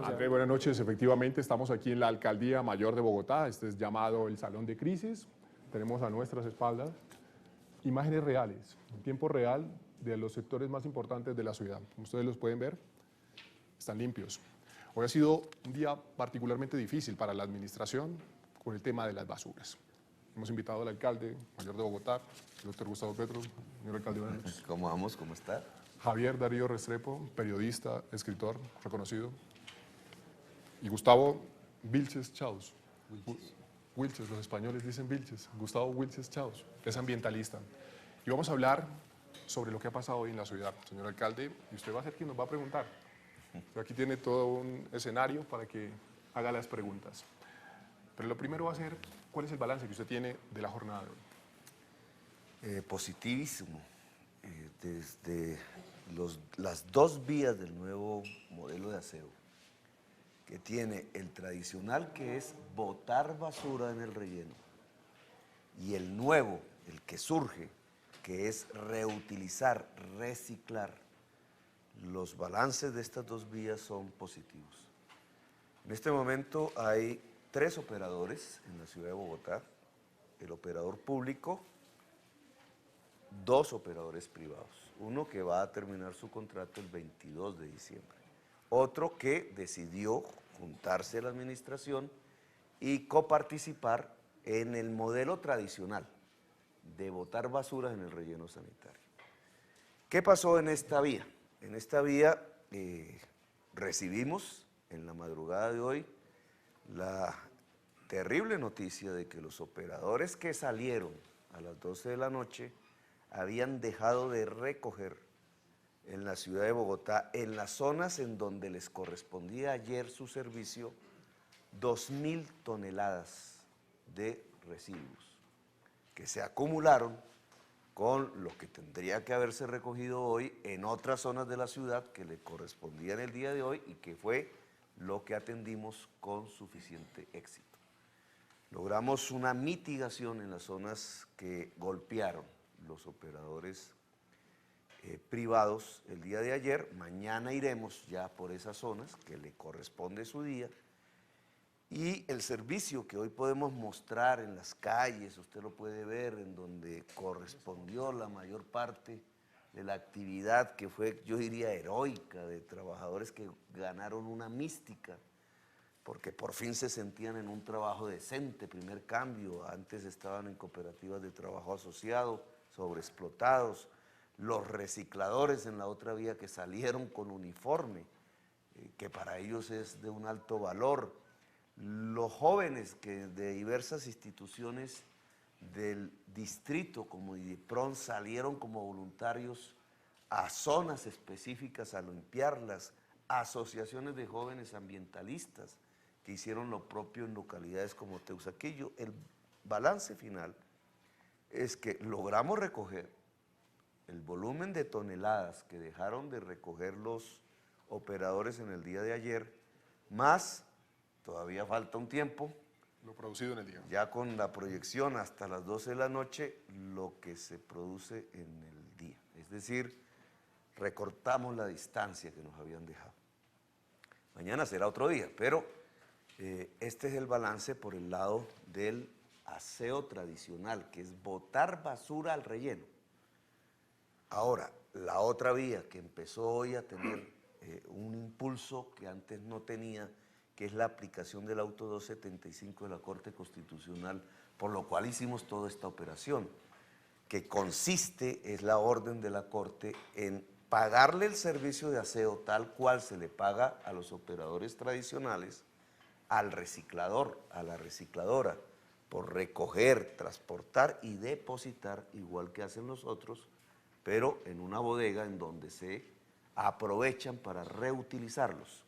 André, buenas noches. Efectivamente, estamos aquí en la Alcaldía Mayor de Bogotá. Este es llamado el Salón de Crisis. Tenemos a nuestras espaldas imágenes reales, en tiempo real, de los sectores más importantes de la ciudad. Como ustedes los pueden ver, están limpios. Hoy ha sido un día particularmente difícil para la administración con el tema de las basuras. Hemos invitado al alcalde mayor de Bogotá, el doctor Gustavo Petro. Señor alcalde, buenas noches. ¿Cómo vamos? ¿Cómo está? Javier Darío Restrepo, periodista, escritor, reconocido. Y Gustavo Vilches Chaus. Wilches, los españoles dicen Vilches. Gustavo Wilches Chaus, es ambientalista. Y vamos a hablar sobre lo que ha pasado hoy en la ciudad, señor alcalde, y usted va a ser quien nos va a preguntar. Pero aquí tiene todo un escenario para que haga las preguntas. Pero lo primero va a ser, ¿cuál es el balance que usted tiene de la jornada de hoy? Positivísimo. Desde las dos vías del nuevo modelo de aseo, que tiene el tradicional, que es botar basura en el relleno, y el nuevo, el que surge, que es reutilizar, reciclar. Los balances de estas dos vías son positivos. En este momento hay 3 operadores en la ciudad de Bogotá: el operador público, 2 operadores privados, uno que va a terminar su contrato el 22 de diciembre, otro que decidió juntarse a la administración y coparticipar en el modelo tradicional de botar basuras en el relleno sanitario. ¿Qué pasó en esta vía? En esta vía recibimos en la madrugada de hoy la terrible noticia de que los operadores que salieron a las 12 de la noche habían dejado de recoger en la ciudad de Bogotá, en las zonas en donde les correspondía ayer su servicio, 2.000 toneladas de residuos que se acumularon con lo que tendría que haberse recogido hoy en otras zonas de la ciudad que le correspondían el día de hoy, y que fue lo que atendimos con suficiente éxito. Logramos una mitigación en las zonas que golpearon los operadores privados el día de ayer. Mañana iremos ya por esas zonas que le corresponde su día, y el servicio que hoy podemos mostrar en las calles, usted lo puede ver, en donde correspondió la mayor parte de la actividad, que fue, yo diría, heroica, de trabajadores que ganaron una mística, porque por fin se sentían en un trabajo decente, primer cambio. Antes estaban en cooperativas de trabajo asociado, sobreexplotados. Los recicladores en la otra vía que salieron con uniforme, que para ellos es de un alto valor. Los jóvenes que de diversas instituciones del distrito como IDIPRON salieron como voluntarios a zonas específicas a limpiarlas, asociaciones de jóvenes ambientalistas que hicieron lo propio en localidades como Teusaquillo. El balance final es que logramos recoger el volumen de toneladas que dejaron de recoger los operadores en el día de ayer, más todavía falta un tiempo, Lo producido en el día. ya con la proyección hasta las 12 de la noche, lo que se produce en el día. Es decir, recortamos la distancia que nos habían dejado. Mañana será otro día, pero este es el balance por el lado del aseo tradicional, que es botar basura al relleno. Ahora, la otra vía que empezó hoy a tener un impulso que antes no tenía, que es la aplicación del auto 275 de la Corte Constitucional, por lo cual hicimos toda esta operación, que consiste, es la orden de la Corte, en pagarle el servicio de aseo tal cual se le paga a los operadores tradicionales, al reciclador, a la recicladora, por recoger, transportar y depositar, igual que hacen los otros, pero en una bodega en donde se aprovechan para reutilizarlos.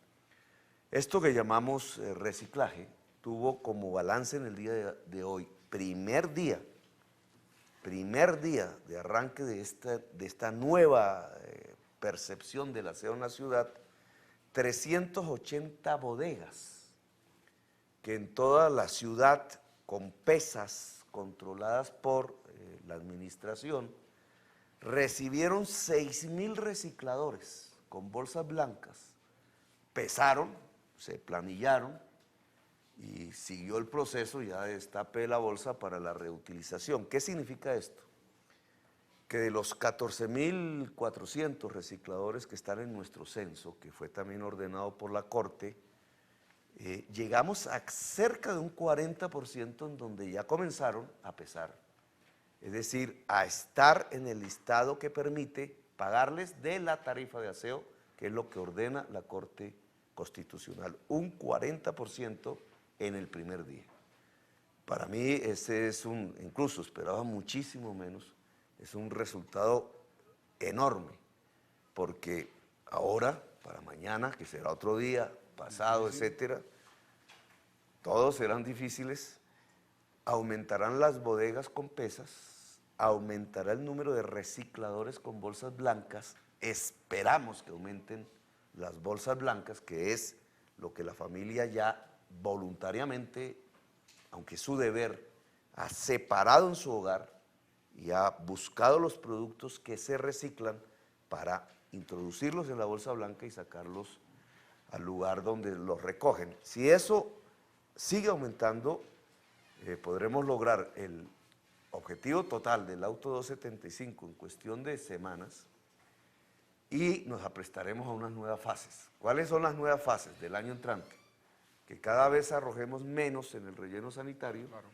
Esto que llamamos reciclaje tuvo como balance en el día de hoy, primer día de arranque de esta nueva percepción del aseo en la ciudad, 380 bodegas que en toda la ciudad, con pesas controladas por la administración, recibieron 6.000 recicladores con bolsas blancas, pesaron se planillaron y siguió el proceso, ya destapé la bolsa para la reutilización. ¿Qué significa esto? Que de los 14.400 recicladores que están en nuestro censo, que fue también ordenado por la Corte, llegamos a cerca de un 40% en donde ya comenzaron a pesar, es decir, a estar en el listado que permite pagarles de la tarifa de aseo, que es lo que ordena la Corte Constitucional, un 40% en el primer día. Para mí ese es incluso esperaba muchísimo menos, es un resultado enorme, porque ahora, para mañana, que será otro día, pasado, etcétera, todos serán difíciles, aumentarán las bodegas con pesas, aumentará el número de recicladores con bolsas blancas, esperamos que aumenten las bolsas blancas, que es lo que la familia ya voluntariamente, aunque es su deber, ha separado en su hogar y ha buscado los productos que se reciclan para introducirlos en la bolsa blanca y sacarlos al lugar donde los recogen. Si eso sigue aumentando, podremos lograr el objetivo total del auto 275 en cuestión de semanas y nos aprestaremos a unas nuevas fases. ¿Cuáles son las nuevas fases del año entrante? Que cada vez arrojemos menos en el relleno sanitario, claro,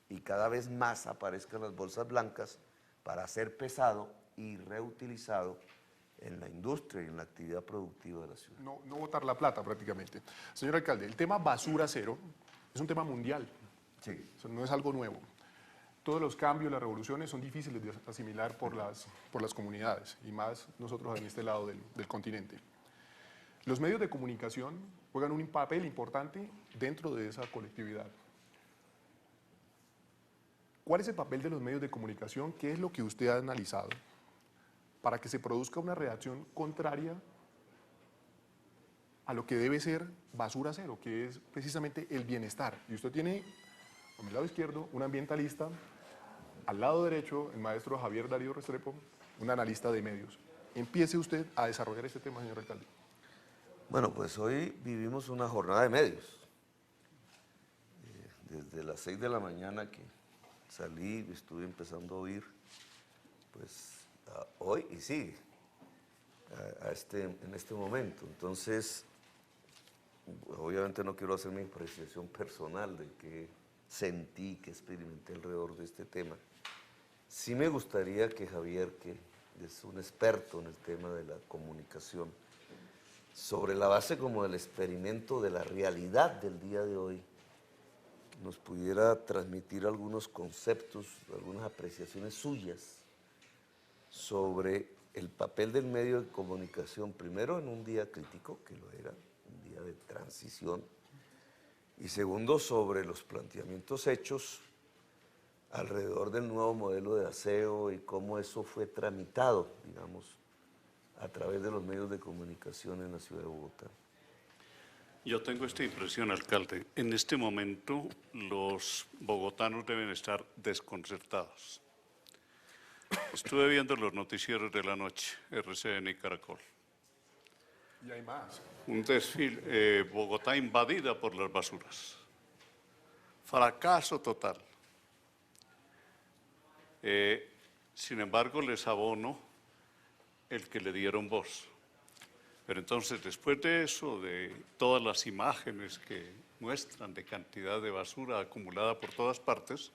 y cada vez más aparezcan las bolsas blancas para ser pesado y reutilizado en la industria y en la actividad productiva de la ciudad. No botar la plata prácticamente. Señor alcalde, el tema basura cero es un tema mundial. Sí. Eso no es algo nuevo. Todos los cambios, las revoluciones son difíciles de asimilar por las comunidades y más nosotros en este lado del continente. Los medios de comunicación juegan un papel importante dentro de esa colectividad. ¿Cuál es el papel de los medios de comunicación? ¿Qué es lo que usted ha analizado para que se produzca una reacción contraria a lo que debe ser basura cero, que es precisamente el bienestar? Y usted tiene, a mi lado izquierdo, un ambientalista, al lado derecho, el maestro Javier Darío Restrepo, un analista de medios. Empiece usted a desarrollar este tema, señor alcalde. Bueno, pues hoy vivimos una jornada de medios. Desde las 6 de la mañana que salí, estuve empezando a oír, pues hoy y sigue en este momento. Entonces, obviamente no quiero hacer mi apreciación personal de qué sentí, qué experimenté alrededor de este tema. Sí me gustaría que Javier, que es un experto en el tema de la comunicación, sobre la base como del experimento de la realidad del día de hoy, nos pudiera transmitir algunos conceptos, algunas apreciaciones suyas sobre el papel del medio de comunicación, primero en un día crítico, que lo era, un día de transición, y segundo sobre los planteamientos hechos alrededor del nuevo modelo de aseo y cómo eso fue tramitado, digamos, a través de los medios de comunicación en la ciudad de Bogotá. Yo tengo esta impresión, alcalde. En este momento los bogotanos deben estar desconcertados. Estuve viendo los noticieros de la noche, RCN y Caracol. Y hay más. Un desfile, Bogotá invadida por las basuras. Fracaso total. Sin embargo, les abono el que le dieron voz. Pero entonces, después de eso, de todas las imágenes que muestran de cantidad de basura acumulada por todas partes,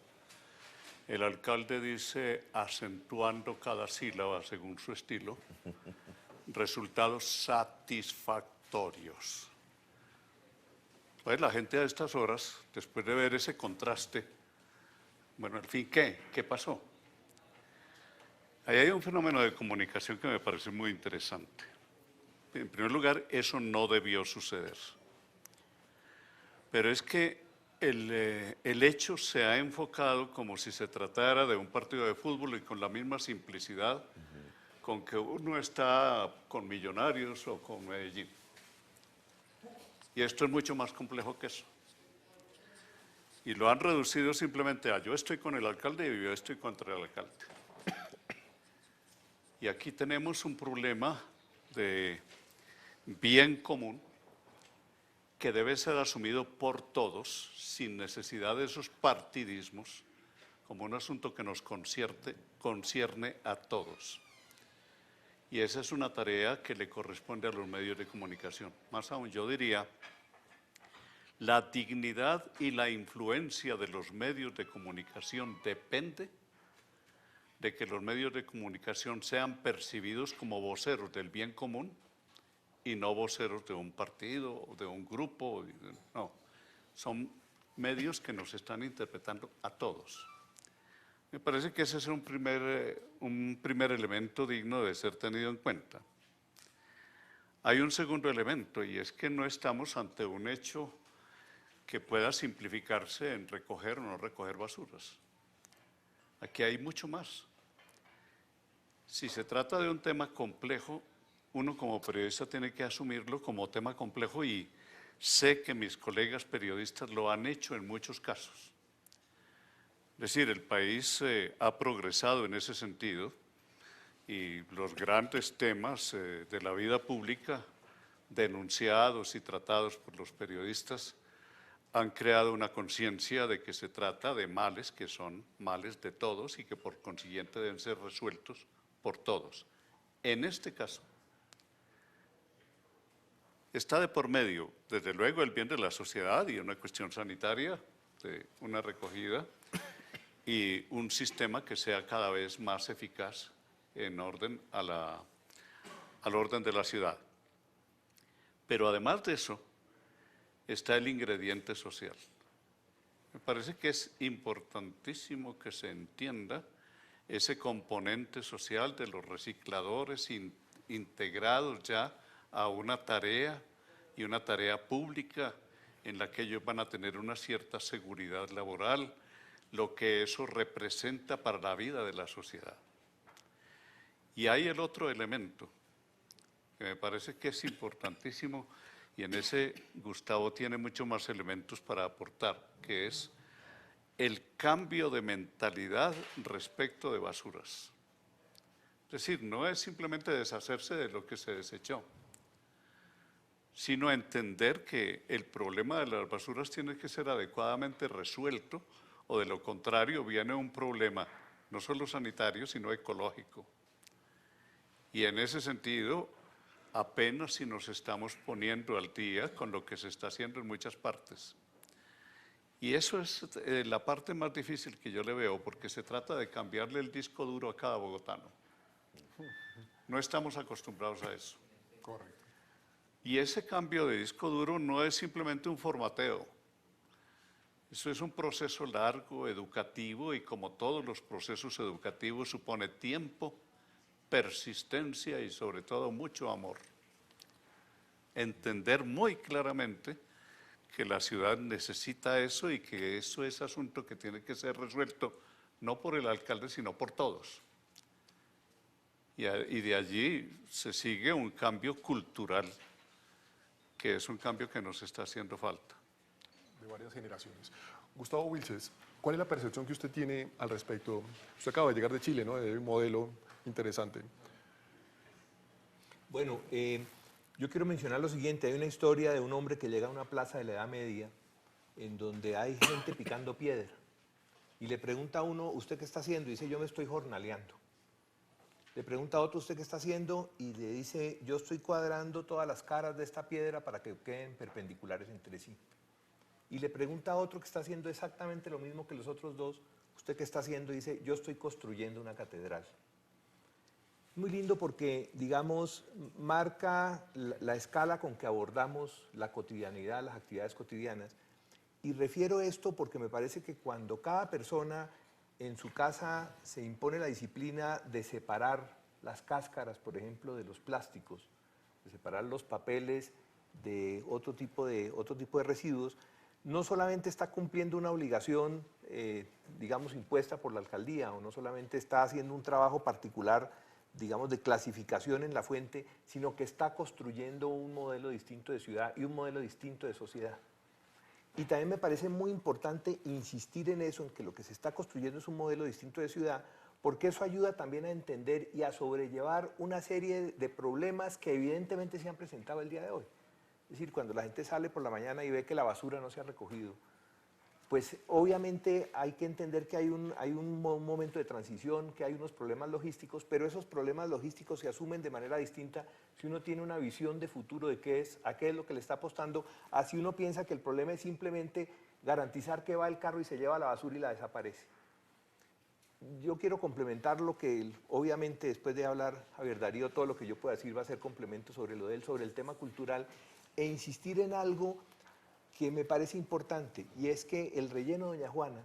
el alcalde dice, acentuando cada sílaba según su estilo, resultados satisfactorios. Pues la gente a estas horas, después de ver ese contraste, bueno, al fin, ¿qué pasó? Ahí hay un fenómeno de comunicación que me parece muy interesante. En primer lugar, eso no debió suceder. Pero es que el hecho se ha enfocado como si se tratara de un partido de fútbol y con la misma simplicidad con que uno está con Millonarios o con Medellín. Y esto es mucho más complejo que eso. Y lo han reducido simplemente a yo estoy con el alcalde y yo estoy contra el alcalde. Y aquí tenemos un problema de bien común que debe ser asumido por todos, sin necesidad de esos partidismos, como un asunto que nos concierne a todos. Y esa es una tarea que le corresponde a los medios de comunicación. Más aún, yo diría, la dignidad y la influencia de los medios de comunicación depende de que los medios de comunicación sean percibidos como voceros del bien común y no voceros de un partido o de un grupo. No, son medios que nos están interpretando a todos. Me parece que ese es un primer elemento digno de ser tenido en cuenta. Hay un segundo elemento, y es que no estamos ante un hecho que pueda simplificarse en recoger o no recoger basuras. Aquí hay mucho más. Si se trata de un tema complejo, uno como periodista tiene que asumirlo como tema complejo, y sé que mis colegas periodistas lo han hecho en muchos casos. Es decir, el país ha progresado en ese sentido, y los grandes temas de la vida pública, denunciados y tratados por los periodistas, han creado una conciencia de que se trata de males que son males de todos y que por consiguiente deben ser resueltos por todos. En este caso, está de por medio, desde luego, el bien de la sociedad y una cuestión sanitaria, de una recogida, y un sistema que sea cada vez más eficaz en orden al orden de la ciudad. Pero además de eso, está el ingrediente social. Me parece que es importantísimo que se entienda ese componente social de los recicladores integrados ya a una tarea, y una tarea pública en la que ellos van a tener una cierta seguridad laboral, lo que eso representa para la vida de la sociedad. Y hay el otro elemento que me parece que es importantísimo, y en ese Gustavo tiene muchos más elementos para aportar, que es el cambio de mentalidad respecto de basuras. Es decir, no es simplemente deshacerse de lo que se desechó, sino entender que el problema de las basuras tiene que ser adecuadamente resuelto, o de lo contrario viene un problema no solo sanitario, sino ecológico. Y en ese sentido, apenas si nos estamos poniendo al día con lo que se está haciendo en muchas partes. Y eso es la parte más difícil que yo le veo, porque se trata de cambiarle el disco duro a cada bogotano. No estamos acostumbrados a eso. Correcto. Y ese cambio de disco duro no es simplemente un formateo. Eso es un proceso largo, educativo, y como todos los procesos educativos supone tiempo, persistencia y sobre todo mucho amor. Entender muy claramente que la ciudad necesita eso, y que eso es asunto que tiene que ser resuelto no por el alcalde, sino por todos. Y de allí se sigue un cambio cultural, que es un cambio que nos está haciendo falta. De varias generaciones. Gustavo Wilches, ¿cuál es la percepción que usted tiene al respecto? Usted acaba de llegar de Chile, ¿no? De un modelo interesante. Bueno, yo quiero mencionar lo siguiente. Hay una historia de un hombre que llega a una plaza de la Edad Media en donde hay gente picando piedra. Y le pregunta a uno, ¿usted qué está haciendo? Y dice, yo me estoy jornaleando. Le pregunta a otro, ¿usted qué está haciendo? Y le dice, yo estoy cuadrando todas las caras de esta piedra para que queden perpendiculares entre sí. Y le pregunta a otro que está haciendo exactamente lo mismo que los otros dos, ¿usted qué está haciendo? Y dice, yo estoy construyendo una catedral. Muy lindo porque, digamos, marca la escala con que abordamos la cotidianidad, las actividades cotidianas. Y refiero esto porque me parece que cuando cada persona en su casa se impone la disciplina de separar las cáscaras, por ejemplo, de los plásticos, de separar los papeles de otro tipo de residuos, no solamente está cumpliendo una obligación, digamos, impuesta por la alcaldía, o no solamente está haciendo un trabajo particular, digamos, de clasificación en la fuente, sino que está construyendo un modelo distinto de ciudad y un modelo distinto de sociedad. Y también me parece muy importante insistir en eso, en que lo que se está construyendo es un modelo distinto de ciudad, porque eso ayuda también a entender y a sobrellevar una serie de problemas que evidentemente se han presentado el día de hoy. Es decir, cuando la gente sale por la mañana y ve que la basura no se ha recogido, pues obviamente hay que entender que hay un momento de transición, que hay unos problemas logísticos, pero esos problemas logísticos se asumen de manera distinta si uno tiene una visión de futuro de a qué es lo que le está apostando, así uno piensa que el problema es simplemente garantizar que va el carro y se lleva la basura y la desaparece. Yo quiero complementar lo que, obviamente, después de hablar Javier Darío, todo lo que yo pueda decir va a ser complemento sobre lo de él, sobre el tema cultural, e insistir en algo que me parece importante, y es que el relleno Doña Juana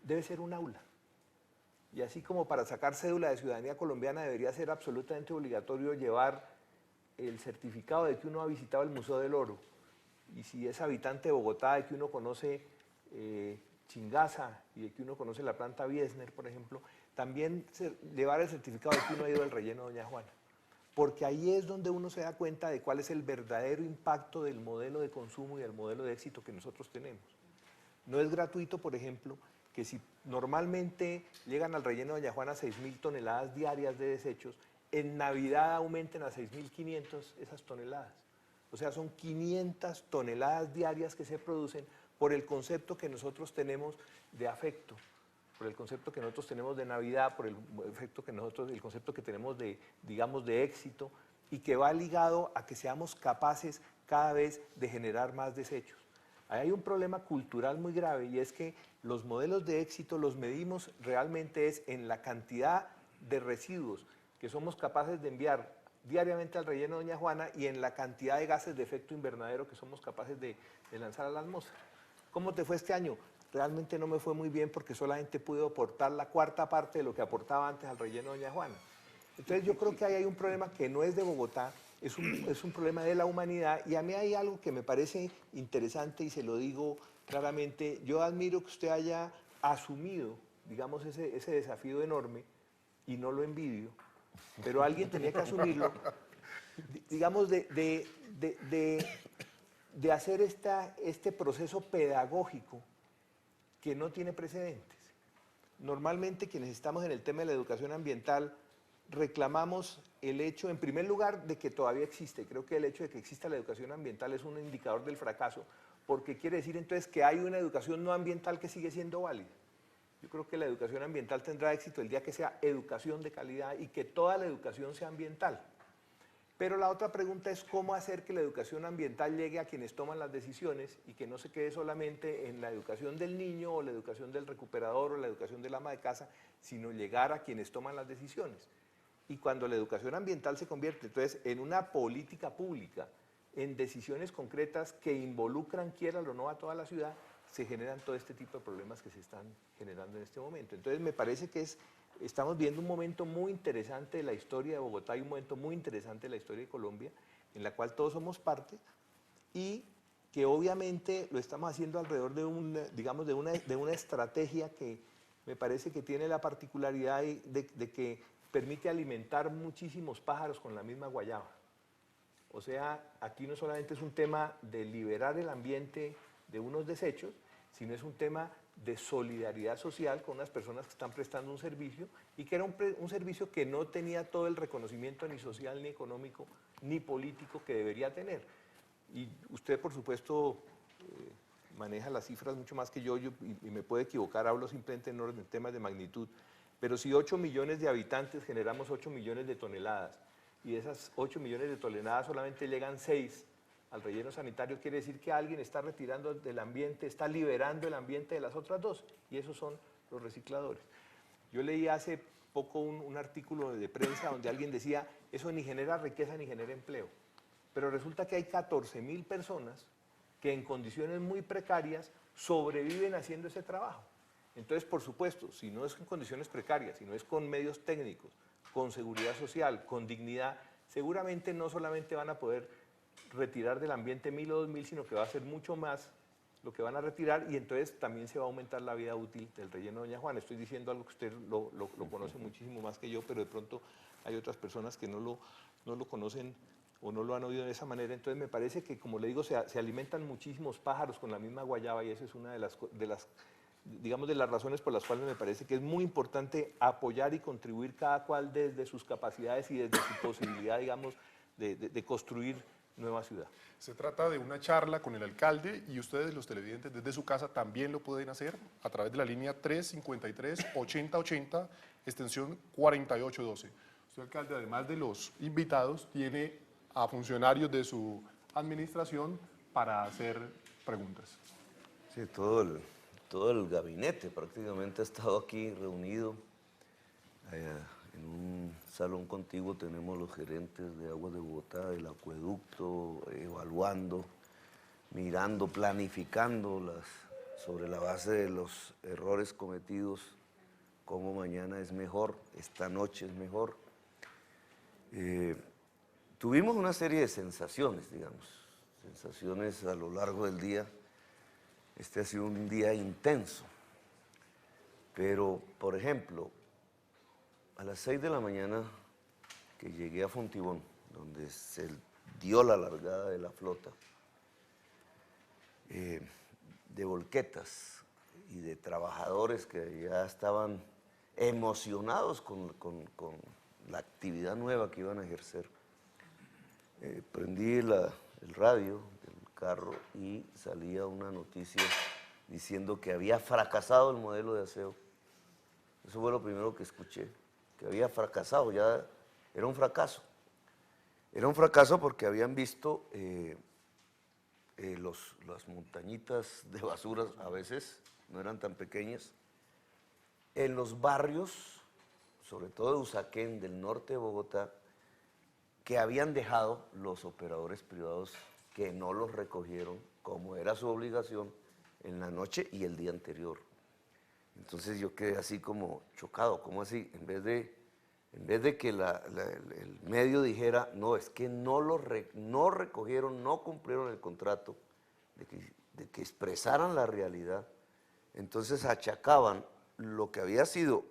debe ser un aula. Y así como para sacar cédula de ciudadanía colombiana debería ser absolutamente obligatorio llevar el certificado de que uno ha visitado el Museo del Oro, y si es habitante de Bogotá, de que uno conoce Chingaza y de que uno conoce la planta Wiesner, por ejemplo, también llevar el certificado de que uno ha ido al relleno Doña Juana. Porque ahí es donde uno se da cuenta de cuál es el verdadero impacto del modelo de consumo y del modelo de éxito que nosotros tenemos. No es gratuito, por ejemplo, que si normalmente llegan al relleno de Doña Juana 6.000 toneladas diarias de desechos, en Navidad aumenten a 6.500 esas toneladas. O sea, son 500 toneladas diarias que se producen por el concepto que nosotros tenemos de afecto, por el concepto que nosotros tenemos de Navidad, por el concepto que tenemos de, digamos, de éxito, y que va ligado a que seamos capaces cada vez de generar más desechos. Ahí hay un problema cultural muy grave, y es que los modelos de éxito los medimos realmente es en la cantidad de residuos que somos capaces de enviar diariamente al relleno Doña Juana y en la cantidad de gases de efecto invernadero que somos capaces de lanzar a la atmósfera. ¿Cómo te fue este año? Realmente no me fue muy bien porque solamente pude aportar la cuarta parte de lo que aportaba antes al relleno Doña Juana. Entonces yo creo que ahí hay un problema que no es de Bogotá, es un problema de la humanidad, y a mí hay algo que me parece interesante y se lo digo claramente. Yo admiro que usted haya asumido, digamos, ese desafío enorme, y no lo envidio, pero alguien tenía que asumirlo, digamos, de hacer este proceso pedagógico que no tiene precedentes. Normalmente quienes estamos en el tema de la educación ambiental reclamamos el hecho, en primer lugar, de que todavía existe. Creo que el hecho de que exista la educación ambiental es un indicador del fracaso, porque quiere decir entonces que hay una educación no ambiental que sigue siendo válida. Yo creo que la educación ambiental tendrá éxito el día que sea educación de calidad y que toda la educación sea ambiental. Pero la otra pregunta es cómo hacer que la educación ambiental llegue a quienes toman las decisiones y que no se quede solamente en la educación del niño o la educación del recuperador o la educación del ama de casa, sino llegar a quienes toman las decisiones. Y cuando la educación ambiental se convierte entonces en una política pública, en decisiones concretas que involucran, quiera o no, a toda la ciudad, se generan todo este tipo de problemas que se están generando en este momento. Entonces me parece que estamos viendo un momento muy interesante de la historia de Bogotá y un momento muy interesante de la historia de Colombia, en la cual todos somos parte, y que obviamente lo estamos haciendo alrededor de una estrategia que me parece que tiene la particularidad de que permite alimentar muchísimos pájaros con la misma guayaba. O sea, aquí no solamente es un tema de liberar el ambiente de unos desechos, sino es un tema de solidaridad social con unas personas que están prestando un servicio y que era un servicio que no tenía todo el reconocimiento ni social, ni económico, ni político que debería tener. Y usted, por supuesto, maneja las cifras mucho más que yo y me puede equivocar, hablo simplemente en temas de magnitud, pero si 8 millones de habitantes generamos 8 millones de toneladas y de esas 8 millones de toneladas solamente llegan 6 al relleno sanitario, quiere decir que alguien está retirando del ambiente, está liberando el ambiente de las otras 2, y esos son los recicladores. Yo leí hace poco un artículo de prensa donde alguien decía, eso ni genera riqueza ni genera empleo, pero resulta que hay 14.000 personas que en condiciones muy precarias sobreviven haciendo ese trabajo. Entonces, por supuesto, si no es en condiciones precarias, si no es con medios técnicos, con seguridad social, con dignidad, seguramente no solamente van a poder retirar del ambiente 1.000 o 2.000, sino que va a ser mucho más lo que van a retirar, y entonces también se va a aumentar la vida útil del relleno Doña Juana. Estoy diciendo algo que usted lo conoce muchísimo más que yo, pero de pronto hay otras personas que no lo conocen o no lo han oído de esa manera. Entonces me parece que, como le digo, se alimentan muchísimos pájaros con la misma guayaba, y esa es una de las razones por las cuales me parece que es muy importante apoyar y contribuir cada cual desde sus capacidades y desde su posibilidad, digamos, de construir Nueva Ciudad? Se trata de una charla con el alcalde y ustedes, los televidentes, desde su casa también lo pueden hacer a través de la línea 353-8080, extensión 4812. Usted, alcalde, además de los invitados, tiene a funcionarios de su administración para hacer preguntas. Sí, todo el gabinete prácticamente ha estado aquí reunido. En un salón contiguo tenemos los gerentes de Aguas de Bogotá, del acueducto, evaluando, mirando, planificando sobre la base de los errores cometidos, cómo mañana es mejor, esta noche es mejor. Tuvimos una serie de sensaciones, digamos, sensaciones a lo largo del día. Este ha sido un día intenso, pero, por ejemplo, a las 6 de la mañana que llegué a Fontibón, donde se dio la largada de la flota, de volquetas y de trabajadores que ya estaban emocionados con la actividad nueva que iban a ejercer. Prendí el radio del carro y salía una noticia diciendo que había fracasado el modelo de aseo. Eso fue lo primero que escuché, que había fracasado, ya era un fracaso. Era un fracaso porque habían visto las montañitas de basuras, a veces no eran tan pequeñas, en los barrios, sobre todo de Usaquén, del norte de Bogotá, que habían dejado los operadores privados que no los recogieron, como era su obligación, en la noche y el día anterior. Entonces yo quedé así como chocado, ¿cómo así? En vez de que el medio dijera, no, es que no recogieron, no cumplieron el contrato, de que expresaran la realidad, entonces achacaban lo que había sido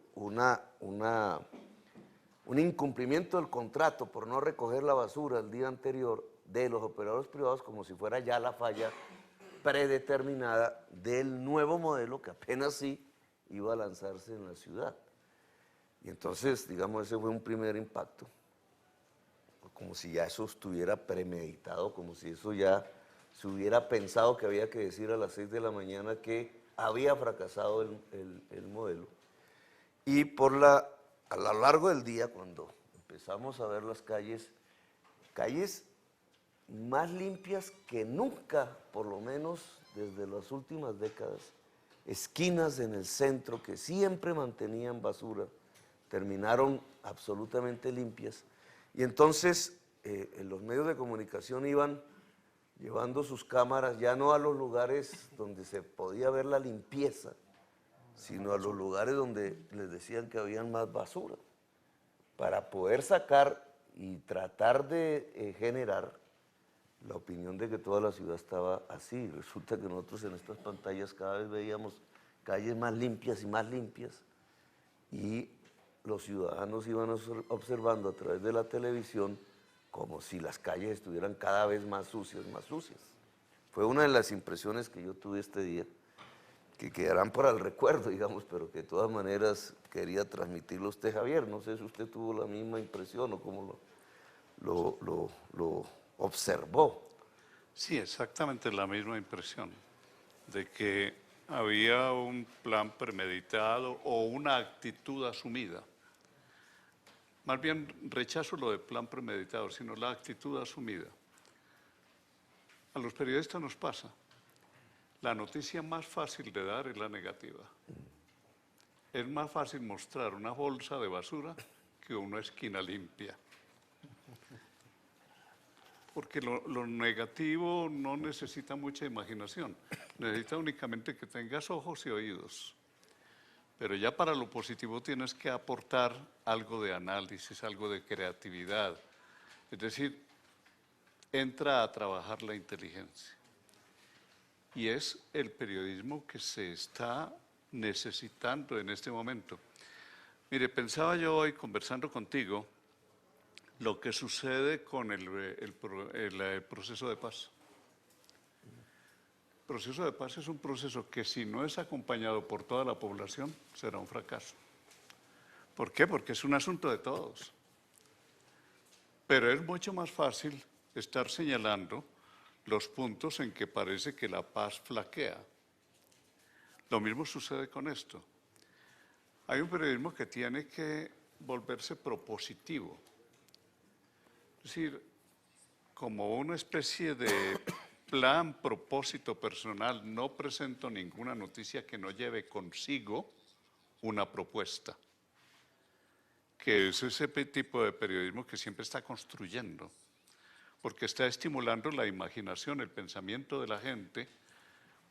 un incumplimiento del contrato por no recoger la basura el día anterior de los operadores privados como si fuera ya la falla predeterminada del nuevo modelo que apenas sí iba a lanzarse en la ciudad. Y entonces, digamos, ese fue un primer impacto, como si ya eso estuviera premeditado, como si eso ya se hubiera pensado que había que decir a las 6 de la mañana que había fracasado el modelo. Y a lo largo del día, cuando empezamos a ver las calles más limpias que nunca, por lo menos desde las últimas décadas, esquinas en el centro que siempre mantenían basura, terminaron absolutamente limpias. Y entonces los medios de comunicación iban llevando sus cámaras ya no a los lugares donde se podía ver la limpieza, sino a los lugares donde les decían que habían más basura, para poder sacar y tratar de generar la opinión de que toda la ciudad estaba así. Resulta que nosotros en estas pantallas cada vez veíamos calles más limpias y los ciudadanos iban observando a través de la televisión como si las calles estuvieran cada vez más sucias. Fue una de las impresiones que yo tuve este día, que quedarán para el recuerdo, digamos, pero que de todas maneras quería transmitirlo a usted, Javier. No sé si usted tuvo la misma impresión o cómo lo observó. Sí, exactamente la misma impresión, de que había un plan premeditado o una actitud asumida. Más bien rechazo lo de plan premeditado, sino la actitud asumida. A los periodistas nos pasa. La noticia más fácil de dar es la negativa. Es más fácil mostrar una bolsa de basura que una esquina limpia. Porque lo negativo no necesita mucha imaginación, necesita únicamente que tengas ojos y oídos. Pero ya para lo positivo tienes que aportar algo de análisis, algo de creatividad. Es decir, entra a trabajar la inteligencia. Y es el periodismo que se está necesitando en este momento. Mire, pensaba yo hoy, conversando contigo, lo que sucede con el proceso de paz. El proceso de paz es un proceso que si no es acompañado por toda la población, será un fracaso. ¿Por qué? Porque es un asunto de todos. Pero es mucho más fácil estar señalando los puntos en que parece que la paz flaquea. Lo mismo sucede con esto. Hay un periodismo que tiene que volverse propositivo, es decir, como una especie de plan, propósito personal. No presento ninguna noticia que no lleve consigo una propuesta, que es ese tipo de periodismo que siempre está construyendo, porque está estimulando la imaginación, el pensamiento de la gente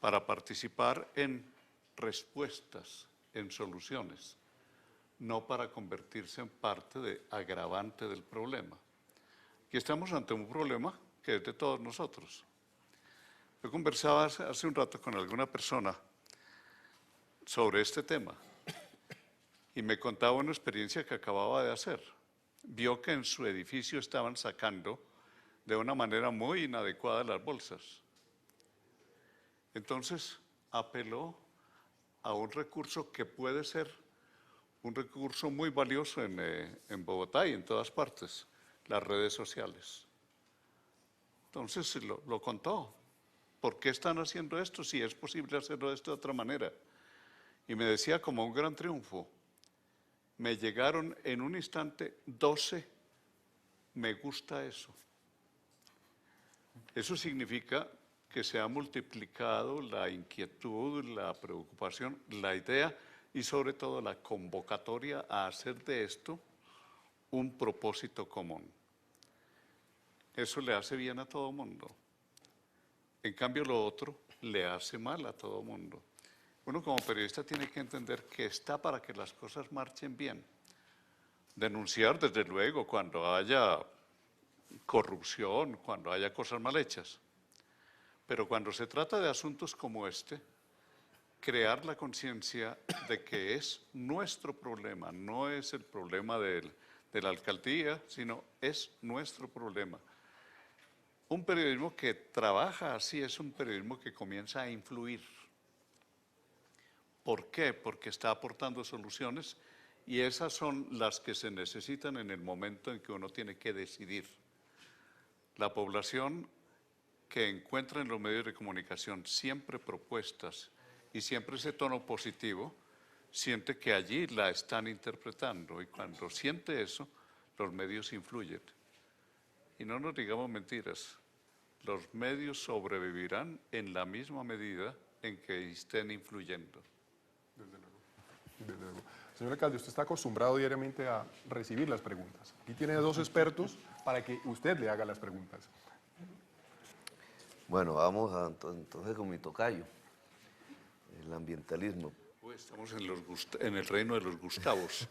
para participar en respuestas, en soluciones, no para convertirse en parte de agravante del problema. Aquí estamos ante un problema que es de todos nosotros. Yo conversaba hace un rato con alguna persona sobre este tema y me contaba una experiencia que acababa de hacer. Vio que en su edificio estaban sacando de una manera muy inadecuada las bolsas. Entonces apeló a un recurso que puede ser un recurso muy valioso en Bogotá y en todas partes, las redes sociales. Entonces lo contó. ¿Por qué están haciendo esto si es posible hacerlo de esta otra manera? Y me decía como un gran triunfo, me llegaron en un instante 12 me gusta eso. Eso significa que se ha multiplicado la inquietud, la preocupación, la idea y sobre todo la convocatoria a hacer de esto un propósito común. Eso le hace bien a todo mundo. En cambio, lo otro le hace mal a todo mundo. Uno como periodista tiene que entender que está para que las cosas marchen bien. Denunciar, desde luego, cuando haya corrupción, cuando haya cosas mal hechas. Pero cuando se trata de asuntos como este, crear la conciencia de que es nuestro problema, no es el problema de la alcaldía, sino es nuestro problema. Un periodismo que trabaja así es un periodismo que comienza a influir. ¿Por qué? Porque está aportando soluciones y esas son las que se necesitan en el momento en que uno tiene que decidir. La población que encuentra en los medios de comunicación siempre propuestas y siempre ese tono positivo, siente que allí la están interpretando y cuando siente eso, los medios influyen. Y no nos digamos mentiras, los medios sobrevivirán en la misma medida en que estén influyendo. Desde luego. Desde luego. Señor alcalde, usted está acostumbrado diariamente a recibir las preguntas. Aquí tiene dos expertos para que usted le haga las preguntas. Bueno, vamos entonces con mi tocayo, el ambientalismo. Estamos en el reino de los Gustavos.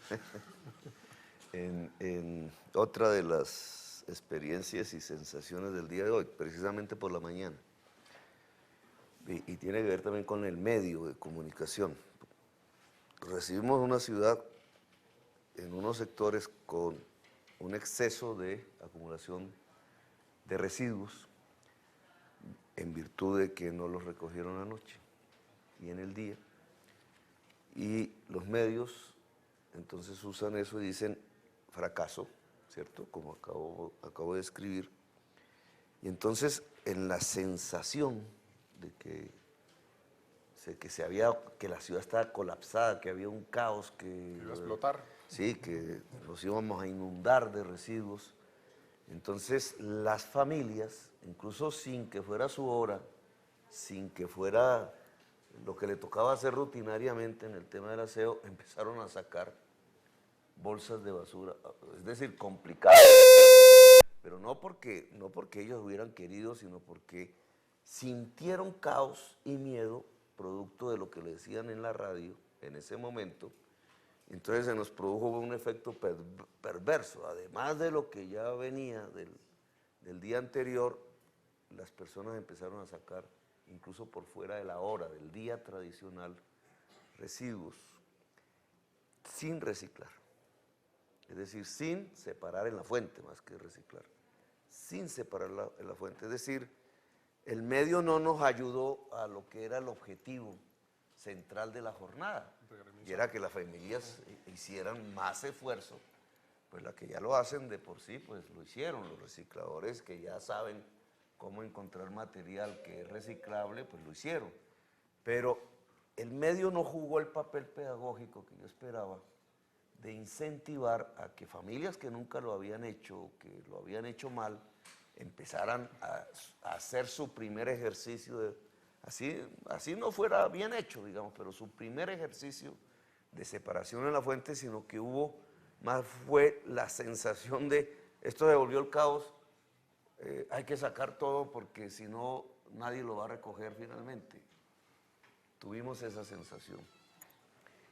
En otra de las experiencias y sensaciones del día de hoy, precisamente por la mañana, y tiene que ver también con el medio de comunicación. Recibimos una ciudad en unos sectores con un exceso de acumulación de residuos en virtud de que no los recogieron anoche y en el día. Y los medios entonces usan eso y dicen fracaso, ¿cierto? Como acabo de escribir. Y entonces en la sensación de que la ciudad estaba colapsada, que había un caos, que Iba a explotar. sí, que nos íbamos a inundar de residuos. Entonces las familias, incluso sin que fuera su hora, sin que fuera lo que le tocaba hacer rutinariamente en el tema del aseo, empezaron a sacar bolsas de basura, es decir, complicado. Pero no porque ellos hubieran querido, sino porque sintieron caos y miedo producto de lo que le decían en la radio en ese momento. Entonces se nos produjo un efecto perverso, además de lo que ya venía del día anterior, las personas empezaron a sacar, incluso por fuera de la hora del día tradicional, residuos sin reciclar, es decir, sin separar en la fuente, más que reciclar, sin separar en la fuente, es decir, el medio no nos ayudó a lo que era el objetivo central de la jornada, y era que las familias hicieran más esfuerzo pues las que ya lo hacen de por sí, pues lo hicieron. Los recicladores que ya saben cómo encontrar material que es reciclable, pues lo hicieron. Pero el medio no jugó el papel pedagógico que yo esperaba de incentivar a que familias que nunca lo habían hecho, o que lo habían hecho mal, empezaran a hacer su primer ejercicio, así no fuera bien hecho, digamos, pero su primer ejercicio de separación en la fuente, sino que más fue la sensación de, esto se volvió el caos, hay que sacar todo porque si no nadie lo va a recoger finalmente. Tuvimos esa sensación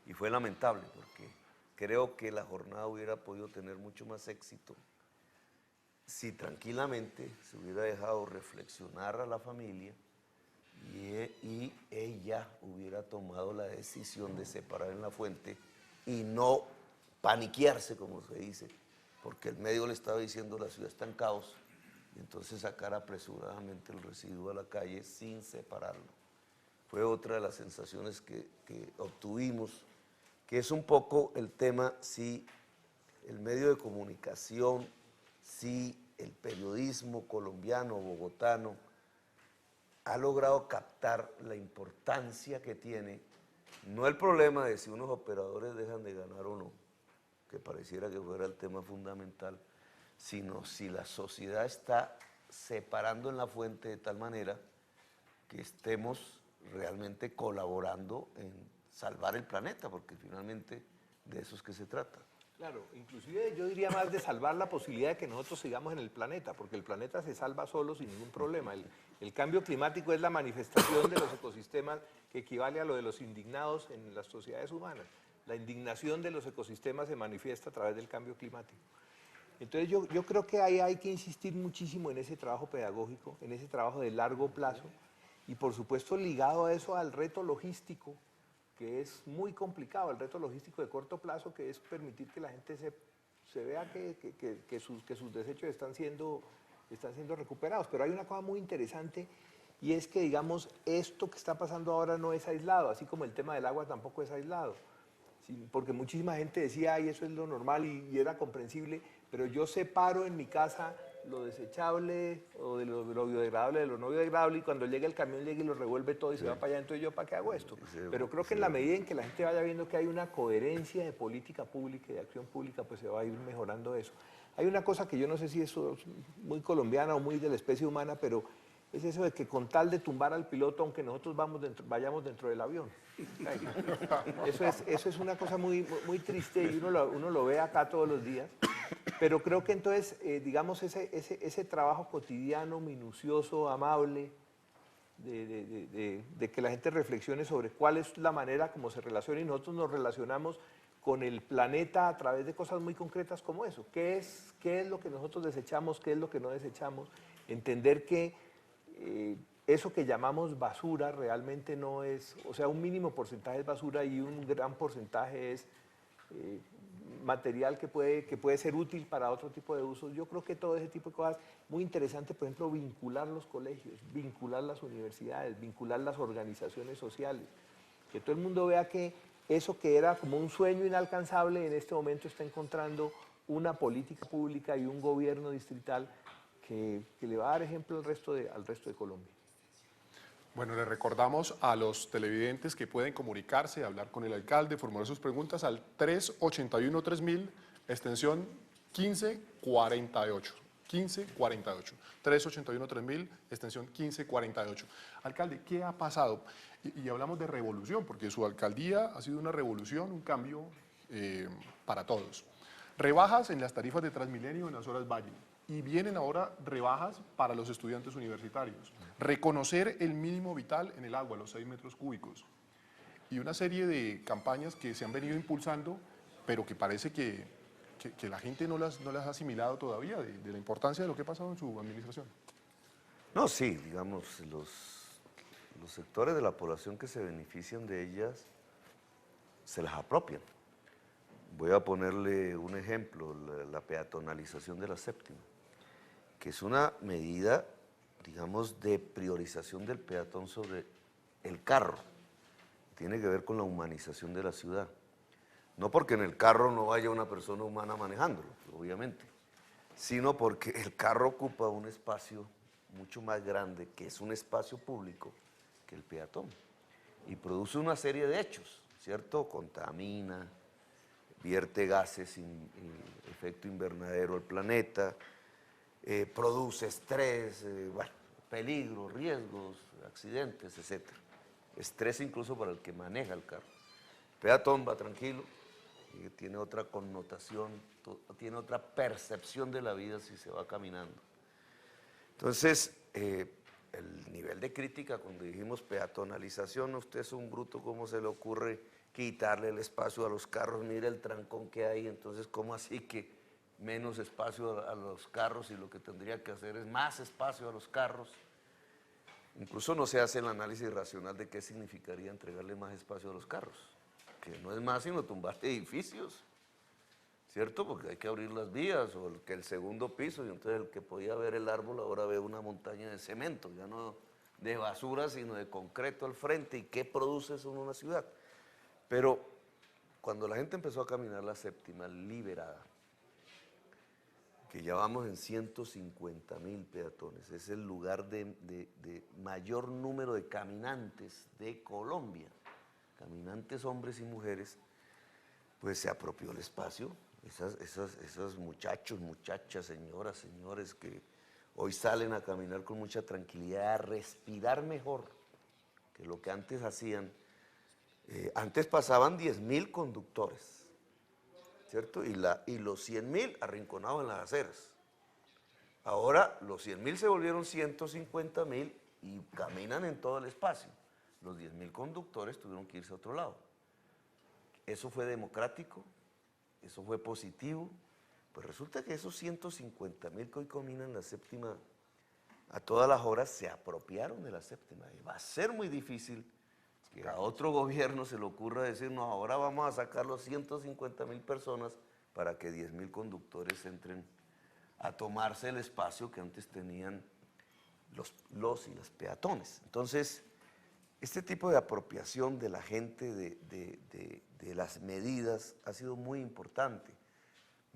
y fue lamentable porque creo que la jornada hubiera podido tener mucho más éxito si tranquilamente se hubiera dejado reflexionar a la familia y ella hubiera tomado la decisión de separar en la fuente y no paniquearse, como se dice, porque el medio le estaba diciendo la ciudad está en caos, y entonces sacar apresuradamente el residuo a la calle sin separarlo. Fue otra de las sensaciones que obtuvimos, que es un poco el tema si el medio de comunicación, si el periodismo colombiano, bogotano, ha logrado captar la importancia que tiene, no el problema de si unos operadores dejan de ganar o no, que pareciera que fuera el tema fundamental, sino si la sociedad está separando en la fuente de tal manera que estemos realmente colaborando en salvar el planeta, porque finalmente de eso es que se trata. Claro, inclusive yo diría más de salvar la posibilidad de que nosotros sigamos en el planeta, porque el planeta se salva solo sin ningún problema. El cambio climático es la manifestación de los ecosistemas que equivale a lo de los indignados en las sociedades humanas. La indignación de los ecosistemas se manifiesta a través del cambio climático. Entonces yo creo que ahí hay que insistir muchísimo en ese trabajo pedagógico, en ese trabajo de largo plazo y por supuesto ligado a eso al reto logístico, que es muy complicado, el reto logístico de corto plazo, que es permitir que la gente se vea que sus desechos están siendo recuperados. Pero hay una cosa muy interesante y es que, digamos, esto que está pasando ahora no es aislado, así como el tema del agua tampoco es aislado. Sí, porque muchísima gente decía, ay, eso es lo normal y era comprensible, pero yo separo en mi casa lo desechable o de lo biodegradable de lo no biodegradable y cuando llega el camión llega y lo revuelve todo y se va para allá, entonces yo ¿para qué hago esto? Pero creo que en la medida en que la gente vaya viendo que hay una coherencia de política pública y de acción pública, pues se va a ir mejorando eso. Hay una cosa que yo no sé si eso es muy colombiana o muy de la especie humana, pero es eso de que con tal de tumbar al piloto, aunque nosotros vayamos dentro del avión. Eso es una cosa muy triste y uno lo ve acá todos los días. Pero creo que entonces, digamos, ese trabajo cotidiano, minucioso, amable, de que la gente reflexione sobre cuál es la manera como se relaciona y nosotros nos relacionamos con el planeta a través de cosas muy concretas como eso. ¿Qué es lo que nosotros desechamos? ¿Qué es lo que no desechamos? Entender que eso que llamamos basura realmente no es, o sea, un mínimo porcentaje es basura y un gran porcentaje es material que puede ser útil para otro tipo de usos. Yo creo que todo ese tipo de cosas, muy interesante, por ejemplo, vincular los colegios, vincular las universidades, vincular las organizaciones sociales, que todo el mundo vea que eso que era como un sueño inalcanzable en este momento está encontrando una política pública y un gobierno distrital que le va a dar ejemplo al resto de Colombia. Bueno, le recordamos a los televidentes que pueden comunicarse, hablar con el alcalde, formular sus preguntas al 381-3000, extensión 1548. 1548. 381-3000, extensión 1548. Alcalde, ¿qué ha pasado? Y hablamos de revolución, porque su alcaldía ha sido una revolución, un cambio para todos. Rebajas en las tarifas de Transmilenio en las horas valle. Y vienen ahora rebajas para los estudiantes universitarios. Reconocer el mínimo vital en el agua, los 6 metros cúbicos. Y una serie de campañas que se han venido impulsando, pero que parece que la gente no las ha asimilado todavía de la importancia de lo que ha pasado en su administración. No, sí, digamos, los sectores de la población que se benefician de ellas se las apropian. Voy a ponerle un ejemplo, la peatonalización de la séptima, que es una medida, digamos, de priorización del peatón sobre el carro. Tiene que ver con la humanización de la ciudad. No porque en el carro no vaya una persona humana manejándolo, obviamente, sino porque el carro ocupa un espacio mucho más grande, que es un espacio público, que el peatón. Y produce una serie de hechos, ¿cierto? Contamina, vierte gases sin efecto invernadero al planeta, produce estrés, bueno, peligros, riesgos, accidentes, etc. Estrés incluso para el que maneja el carro. Peatón va tranquilo, y tiene otra connotación, tiene otra percepción de la vida si se va caminando. Entonces, el nivel de crítica cuando dijimos peatonalización, usted es un bruto, ¿cómo se le ocurre quitarle el espacio a los carros? Mire el trancón que hay, entonces ¿cómo así que menos espacio a los carros y lo que tendría que hacer es más espacio a los carros? Incluso no se hace el análisis racional de qué significaría entregarle más espacio a los carros, que no es más sino tumbar edificios, ¿cierto? Porque hay que abrir las vías, o que el segundo piso, y entonces el que podía ver el árbol ahora ve una montaña de cemento, ya no de basura, sino de concreto al frente. ¿Y qué produce eso en una ciudad? Pero cuando la gente empezó a caminar la séptima liberada, que ya vamos en 150.000 peatones, es el lugar de mayor número de caminantes de Colombia, caminantes hombres y mujeres, pues se apropió el espacio. Esos muchachos, muchachas, señoras, señores que hoy salen a caminar con mucha tranquilidad, a respirar mejor que lo que antes hacían. Antes pasaban 10.000 conductores, ¿cierto? Y los 100.000 arrinconados en las aceras. Ahora los 100.000 se volvieron 150.000 y caminan en todo el espacio. Los 10.000 conductores tuvieron que irse a otro lado. ¿Eso fue democrático? ¿Eso fue positivo? Pues resulta que esos 150.000 que hoy caminan la séptima a todas las horas se apropiaron de la séptima. Y va a ser muy difícil que a otro gobierno se le ocurra decirnos, ahora vamos a sacar los 150.000 personas para que 10.000 conductores entren a tomarse el espacio que antes tenían los y las peatones. Entonces, este tipo de apropiación de la gente de las medidas ha sido muy importante.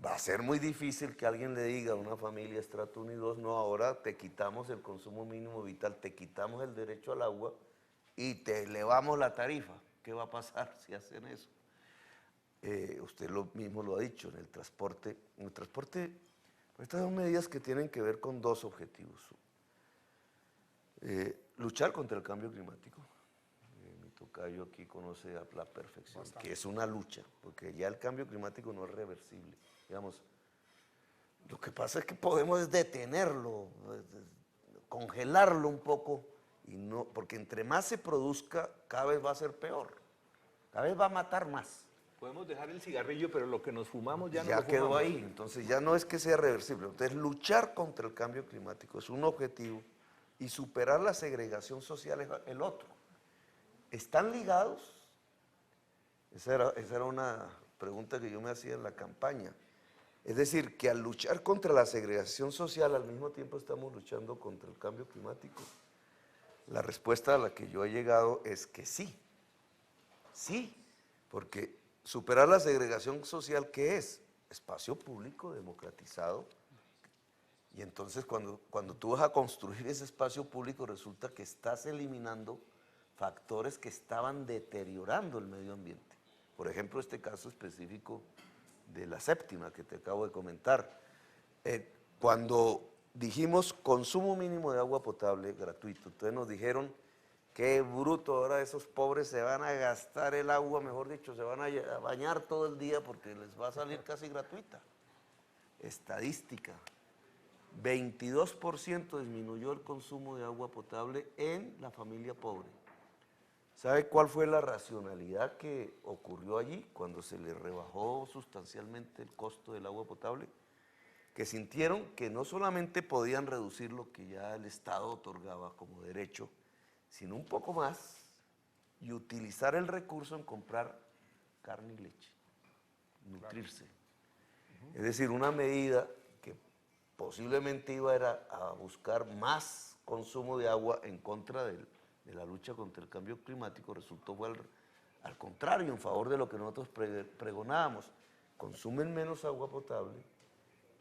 Va a ser muy difícil que alguien le diga a una familia estrato 1 y 2, no, ahora te quitamos el consumo mínimo vital, te quitamos el derecho al agua y te elevamos la tarifa. ¿Qué va a pasar si hacen eso? Usted mismo lo ha dicho, en el transporte, estas son medidas que tienen que ver con dos objetivos. Luchar contra el cambio climático. Mi tocayo aquí conoce a la perfección, que es una lucha, porque ya el cambio climático no es reversible. Digamos, lo que pasa es que podemos detenerlo, congelarlo un poco, y no, porque entre más se produzca, cada vez va a ser peor, cada vez va a matar más. Podemos dejar el cigarrillo, pero lo que nos fumamos ya no lo Ya quedó fumamos. ahí, entonces ya no es que sea reversible. Entonces luchar contra el cambio climático es un objetivo y superar la segregación social es el otro. ¿Están ligados? Esa era una pregunta que yo me hacía en la campaña. Es decir, que al luchar contra la segregación social, al mismo tiempo estamos luchando contra el cambio climático. La respuesta a la que yo he llegado es que sí. Sí, porque superar la segregación social, ¿qué es? Espacio público democratizado. Y entonces cuando tú vas a construir ese espacio público, resulta que estás eliminando factores que estaban deteriorando el medio ambiente. Por ejemplo, este caso específico de la séptima que te acabo de comentar. Cuando dijimos consumo mínimo de agua potable gratuito, entonces nos dijeron, qué bruto, ahora esos pobres se van a gastar el agua, mejor dicho, se van a bañar todo el día porque les va a salir casi gratuita. Estadística, 22% disminuyó el consumo de agua potable en la familia pobre. ¿Sabe cuál fue la racionalidad que ocurrió allí cuando se le rebajó sustancialmente el costo del agua potable? Que sintieron que no solamente podían reducir lo que ya el Estado otorgaba como derecho, sino un poco más y utilizar el recurso en comprar carne y leche, nutrirse. Es decir, una medida que posiblemente iba a buscar más consumo de agua en contra de la lucha contra el cambio climático, resultó fue al contrario, en favor de lo que nosotros pregonábamos, consumen menos agua potable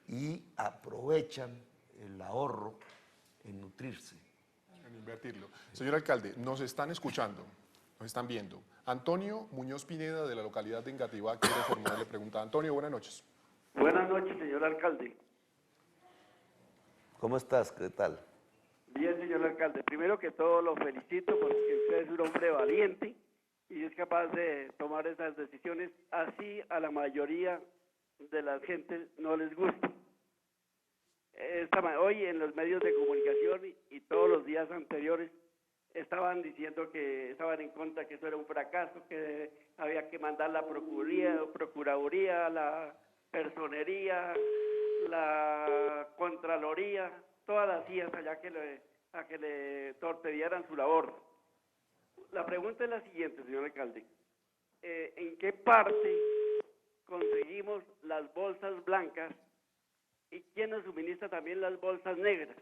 y aprovechan el ahorro en nutrirse. En invertirlo. Señor alcalde, nos están escuchando, nos están viendo. Antonio Muñoz Pineda, de la localidad de Engativá, quiere formularle pregunta. Antonio, buenas noches. Buenas noches, señor alcalde. ¿Cómo estás? ¿Qué tal? Bien, señor alcalde. Primero que todo, lo felicito porque usted es un hombre valiente y es capaz de tomar esas decisiones. Así a la mayoría de la gente no les gusta. Hoy en los medios de comunicación y todos los días anteriores estaban diciendo que estaban en contra, que eso era un fracaso, que había que mandar la procuraduría, la personería, la contraloría, todas las IAS allá a que le torpedearan su labor. La pregunta es la siguiente, señor alcalde. ¿En qué parte conseguimos las bolsas blancas y quién nos suministra también las bolsas negras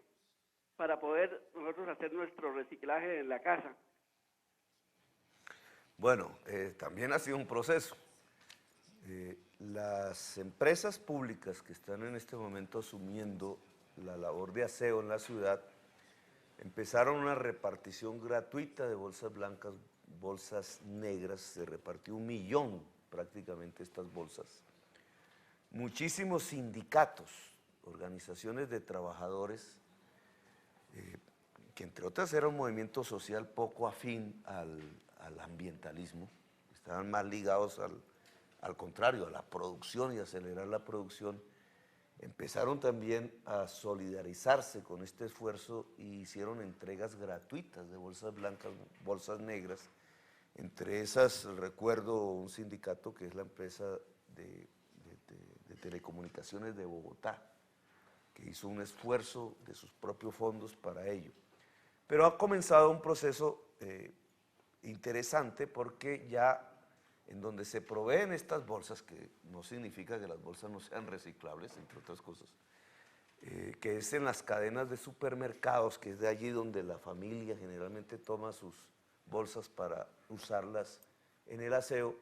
para poder nosotros hacer nuestro reciclaje en la casa? Bueno, también ha sido un proceso. Las empresas públicas que están en este momento asumiendo la labor de aseo en la ciudad empezaron una repartición gratuita de bolsas blancas, bolsas negras, se repartió 1 millón prácticamente estas bolsas. Muchísimos sindicatos, organizaciones de trabajadores, que entre otras era un movimiento social poco afín al ambientalismo, estaban más ligados al contrario, a la producción y acelerar la producción, empezaron también a solidarizarse con este esfuerzo y hicieron entregas gratuitas de bolsas blancas, bolsas negras. Entre esas recuerdo un sindicato que es la empresa de telecomunicaciones de Bogotá, que hizo un esfuerzo de sus propios fondos para ello. Pero ha comenzado un proceso interesante porque ya en donde se proveen estas bolsas, que no significa que las bolsas no sean reciclables, entre otras cosas, que es en las cadenas de supermercados, que es de allí donde la familia generalmente toma sus bolsas para usarlas en el aseo,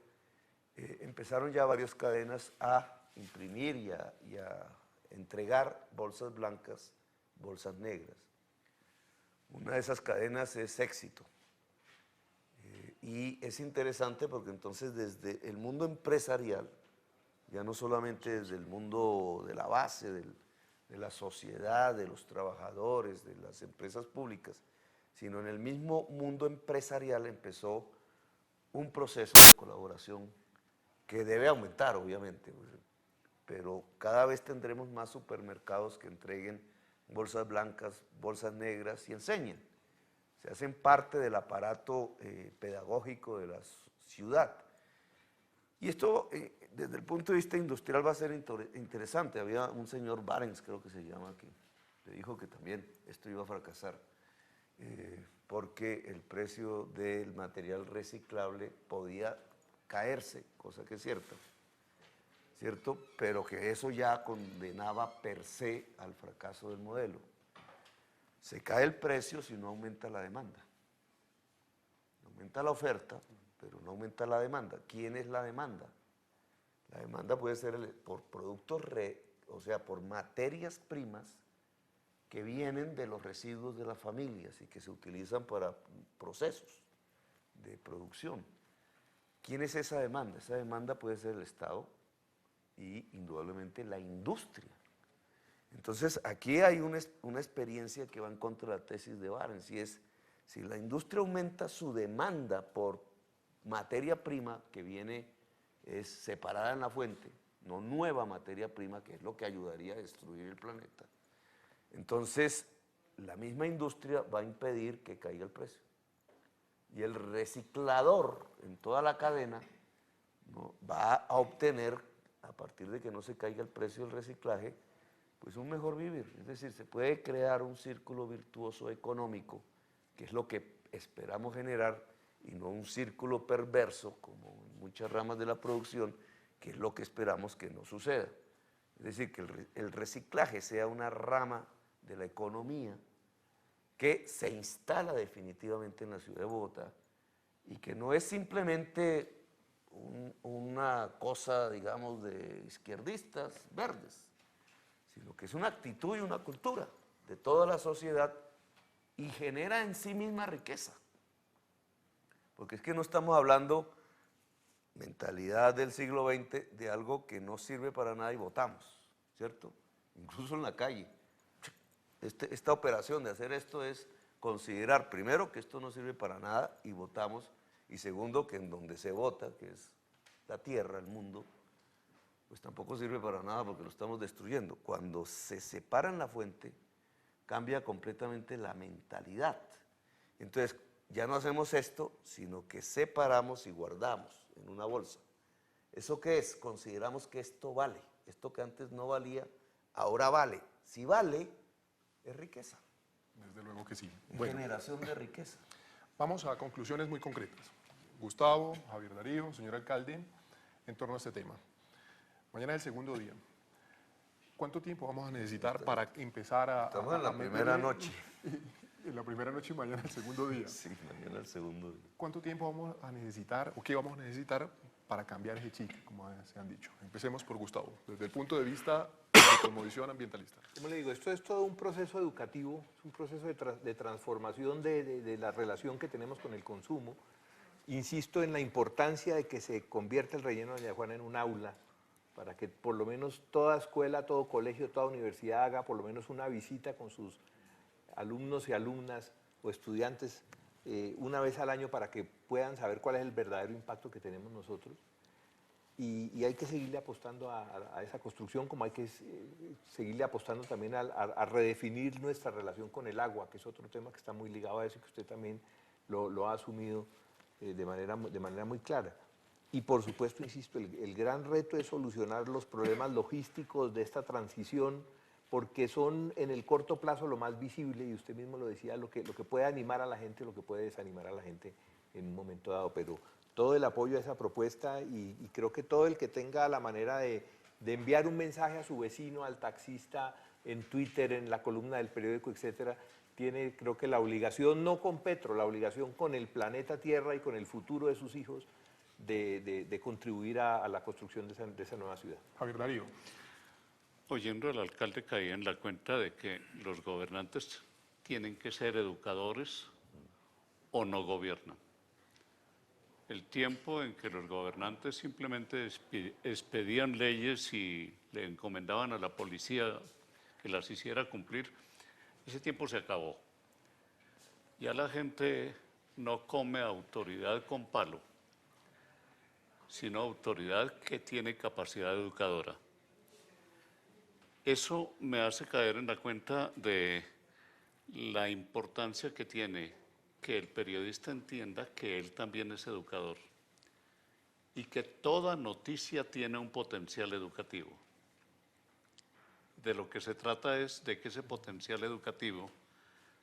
empezaron ya varias cadenas a imprimir y a entregar bolsas blancas, bolsas negras. Una de esas cadenas es Éxito. Y es interesante porque entonces desde el mundo empresarial, ya no solamente desde el mundo de la base, de la sociedad, de los trabajadores, de las empresas públicas, sino en el mismo mundo empresarial empezó un proceso de colaboración que debe aumentar, obviamente, pero cada vez tendremos más supermercados que entreguen bolsas blancas, bolsas negras y enseñen. Se hacen parte del aparato pedagógico de la ciudad. Y esto, desde el punto de vista industrial, va a ser interesante. Había un señor Barents, creo que se llama, que le dijo que también esto iba a fracasar, porque el precio del material reciclable podía caerse, cosa que es cierta, ¿cierto? Pero que eso ya condenaba per se al fracaso del modelo. Se cae el precio si no aumenta la demanda. Aumenta la oferta, pero no aumenta la demanda. ¿Quién es la demanda? La demanda puede ser por productos, o sea, por materias primas que vienen de los residuos de las familias y que se utilizan para procesos de producción. ¿Quién es esa demanda? Esa demanda puede ser el Estado y indudablemente la industria. Entonces, aquí hay una experiencia que va en contra de la tesis de Barents, y es, si la industria aumenta su demanda por materia prima que es separada en la fuente, no nueva materia prima, que es lo que ayudaría a destruir el planeta, entonces la misma industria va a impedir que caiga el precio. Y el reciclador en toda la cadena, ¿no?, va a obtener, a partir de que no se caiga el precio del reciclaje, pues un mejor vivir. Es decir, se puede crear un círculo virtuoso económico, que es lo que esperamos generar, y no un círculo perverso, como en muchas ramas de la producción, que es lo que esperamos que no suceda. Es decir, que el reciclaje sea una rama de la economía que se instala definitivamente en la ciudad de Bogotá y que no es simplemente una cosa, digamos, de izquierdistas verdes, sino que es una actitud y una cultura de toda la sociedad y genera en sí misma riqueza. Porque es que no estamos hablando, mentalidad del siglo XX, de algo que no sirve para nada y votamos, ¿cierto? Incluso en la calle. Esta operación de hacer esto es considerar, primero, que esto no sirve para nada y votamos, y segundo, que en donde se vota, que es la tierra, el mundo, pues tampoco sirve para nada porque lo estamos destruyendo. Cuando se separa en la fuente, cambia completamente la mentalidad. Entonces, ya no hacemos esto, sino que separamos y guardamos en una bolsa. ¿Eso qué es? Consideramos que esto vale. Esto que antes no valía, ahora vale. Si vale, es riqueza. Desde luego que sí. Es Bueno, generación de riqueza. vamos a conclusiones muy concretas. Gustavo, Javier Darío, señor alcalde, en torno a este tema. Mañana es el segundo día. ¿Cuánto tiempo vamos a necesitar para empezar a... Estamos en la meterle- primera noche. En la primera noche y mañana el segundo día. Sí, mañana el segundo día. ¿Cuánto tiempo vamos a necesitar o qué vamos a necesitar para cambiar ese chip, como se han dicho? Empecemos por Gustavo, desde el punto de vista de cosmovisión ambientalista. Como le digo, esto es todo un proceso educativo, es un proceso de transformación de la relación que tenemos con el consumo. Insisto en la importancia de que se convierta el relleno de Doña Juana en un aula, para que por lo menos toda escuela, todo colegio, toda universidad haga por lo menos una visita con sus alumnos y alumnas o estudiantes una vez al año para que puedan saber cuál es el verdadero impacto que tenemos nosotros. Y hay que seguirle apostando a esa construcción, como hay que seguirle apostando también a redefinir nuestra relación con el agua, que es otro tema que está muy ligado a eso y que usted también lo ha asumido de manera muy clara. Y por supuesto, insisto, el gran reto es solucionar los problemas logísticos de esta transición, porque son en el corto plazo lo más visible, y usted mismo lo decía, lo que puede animar a la gente, lo que puede desanimar a la gente en un momento dado, pero todo el apoyo a esa propuesta y creo que todo el que tenga la manera de enviar un mensaje a su vecino, al taxista, en Twitter, en la columna del periódico, etcétera, tiene creo que la obligación, no con Petro, la obligación con el planeta Tierra y con el futuro de sus hijos de contribuir a la construcción de esa nueva ciudad. Javier Darío. Oyendo al alcalde caí en la cuenta de que los gobernantes tienen que ser educadores o no gobiernan. El tiempo en que los gobernantes simplemente expedían leyes y le encomendaban a la policía que las hiciera cumplir, ese tiempo se acabó. Ya la gente no come autoridad con palo, sino autoridad que tiene capacidad educadora. Eso me hace caer en la cuenta de la importancia que tiene que el periodista entienda que él también es educador y que toda noticia tiene un potencial educativo. De lo que se trata es de que ese potencial educativo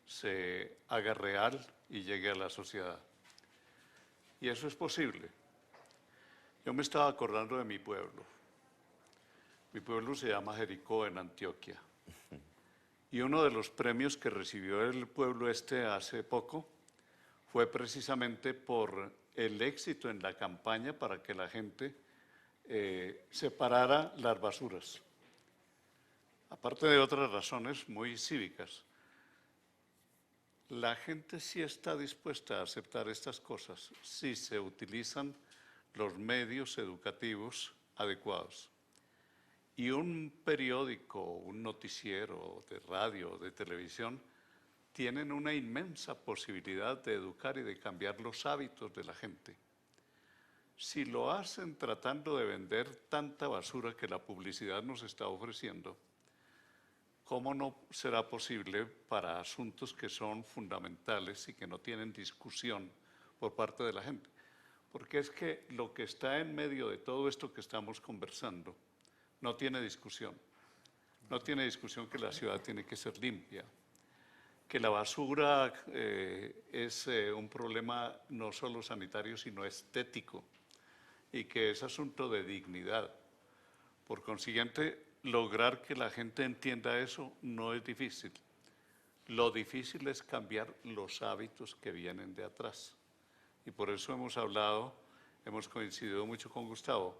se haga real y llegue a la sociedad. Y eso es posible. Yo me estaba acordando de mi pueblo. Mi pueblo se llama Jericó, en Antioquia. Y uno de los premios que recibió el pueblo hace poco fue precisamente por el éxito en la campaña para que la gente separara las basuras. Aparte de otras razones muy cívicas. La gente sí está dispuesta a aceptar estas cosas si se utilizan los medios educativos adecuados. Y un periódico, un noticiero de radio, de televisión, tienen una inmensa posibilidad de educar y de cambiar los hábitos de la gente. Si lo hacen tratando de vender tanta basura que la publicidad nos está ofreciendo, ¿cómo no será posible para asuntos que son fundamentales y que no tienen discusión por parte de la gente? Porque es que lo que está en medio de todo esto que estamos conversando no tiene discusión. No tiene discusión que la ciudad tiene que ser limpia, que la basura es un problema no solo sanitario, sino estético, y que es asunto de dignidad. Por consiguiente, lograr que la gente entienda eso no es difícil. Lo difícil es cambiar los hábitos que vienen de atrás. y por eso hemos hablado, hemos coincidido mucho con Gustavo,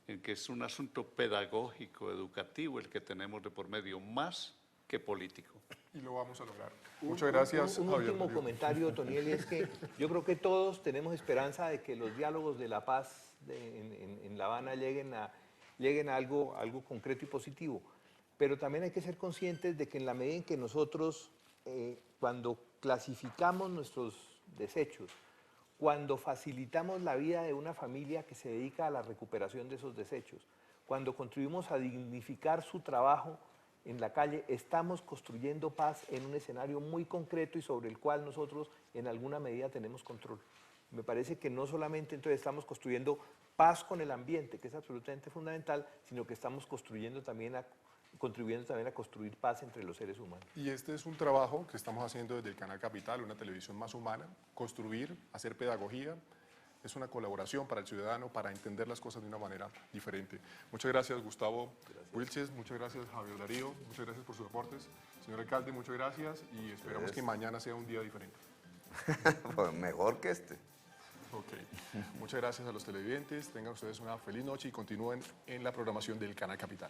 en que es un asunto pedagógico, educativo, el que tenemos de por medio, más que político. Y lo vamos a lograr. Muchas gracias, Un Javier último Darío. comentario, Toniel, es que yo creo que todos tenemos esperanza de que los diálogos de la paz en La Habana lleguen a algo concreto y positivo. Pero también hay que ser conscientes de que en la medida en que nosotros, cuando clasificamos nuestros desechos, cuando facilitamos la vida de una familia que se dedica a la recuperación de esos desechos, cuando contribuimos a dignificar su trabajo en la calle, estamos construyendo paz en un escenario muy concreto y sobre el cual nosotros en alguna medida tenemos control. Me parece que no solamente entonces estamos construyendo paz con el ambiente, que es absolutamente fundamental, sino que estamos contribuyendo también a construir paz entre los seres humanos. Y este es un trabajo que estamos haciendo desde el Canal Capital, una televisión más humana, construir, hacer pedagogía. Es una colaboración para el ciudadano, para entender las cosas de una manera diferente. Muchas gracias, Gustavo Wilches, muchas gracias, Javier Darío, muchas gracias por sus aportes. Señor alcalde, muchas gracias y esperamos que mañana sea un día diferente. Pues mejor que este. Ok. Muchas gracias a los televidentes, tengan ustedes una feliz noche y continúen en la programación del Canal Capital.